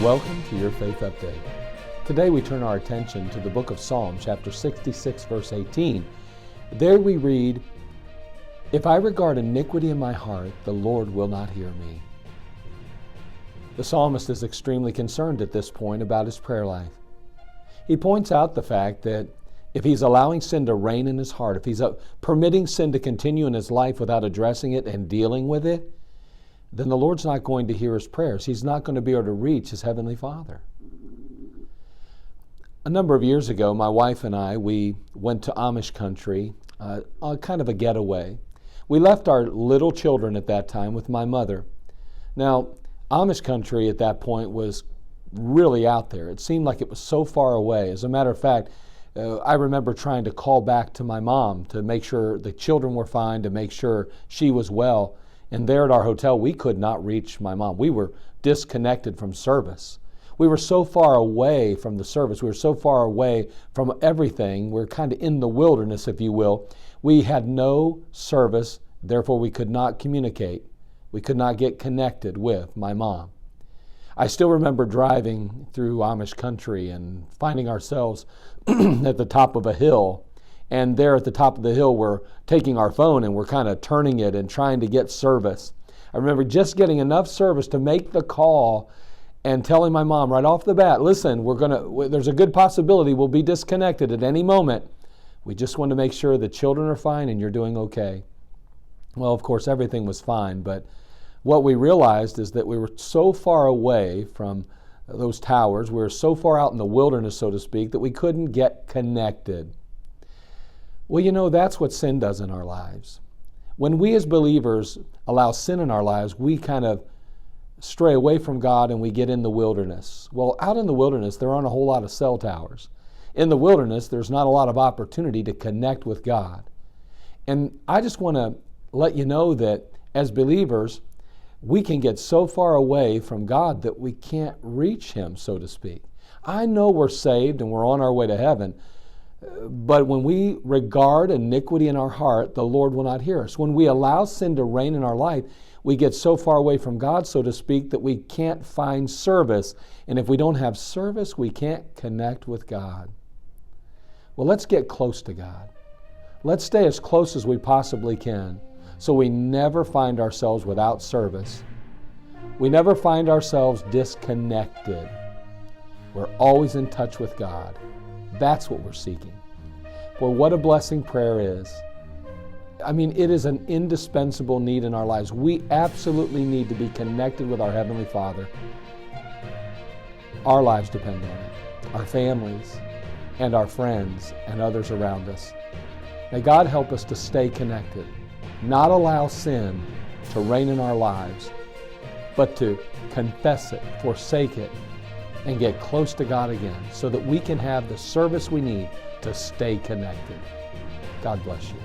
Welcome to Your Faith Update. Today we turn our attention to the book of Psalms, chapter 66, verse 18. There we read, "If I regard iniquity in my heart, the Lord will not hear me." The psalmist is extremely concerned at this point about his prayer life. He points out the fact that if he's allowing sin to reign in his heart, if he's permitting sin to continue in his life without addressing it and dealing with it, then the Lord's not going to hear his prayers. He's not going to be able to reach his Heavenly Father. A number of years ago, my wife and I, we went to Amish country, kind of a getaway. We left our little children at that time with my mother. Now, Amish country at that point was really out there. It seemed like it was so far away. As a matter of fact, I remember trying to call back to my mom to make sure the children were fine, to make sure she was well. And there at our hotel, we could not reach my mom. We were disconnected from service. We were so far away from the service. We were so far away from everything. We're kind of in the wilderness, if you will. We had no service, therefore we could not communicate. We could not get connected with my mom. I still remember driving through Amish country and finding ourselves at the top of a hill. And there at the top of the hill, we're taking our phone and we're kind of turning it and trying to get service. I remember just getting enough service to make the call and telling my mom right off the bat, listen, there's a good possibility we'll be disconnected at any moment. We just want to make sure the children are fine and you're doing okay. Well, of course, everything was fine, but what we realized is that we were so far away from those towers, we were so far out in the wilderness, so to speak, that we couldn't get connected. Well, you know, that's what sin does in our lives. When we as believers allow sin in our lives, we kind of stray away from God and we get in the wilderness. Well, out in the wilderness, there aren't a whole lot of cell towers. In the wilderness, there's not a lot of opportunity to connect with God. And I just want to let you know that as believers, we can get so far away from God that we can't reach Him, so to speak. I know we're saved and we're on our way to heaven, but when we regard iniquity in our heart, the Lord will not hear us. When we allow sin to reign in our life, we get so far away from God, so to speak, that we can't find service. And if we don't have service, we can't connect with God. Well, let's get close to God. Let's stay as close as we possibly can so we never find ourselves without service. We never find ourselves disconnected. We're always in touch with God. That's what we're seeking. Boy, what a blessing prayer is. I mean, it is an indispensable need in our lives. We absolutely need to be connected with our Heavenly Father. Our lives depend on it, our families, and our friends and others around us. May God help us to stay connected, not allow sin to reign in our lives, but to confess it, forsake it, and get close to God again so that we can have the service we need to stay connected. God bless you.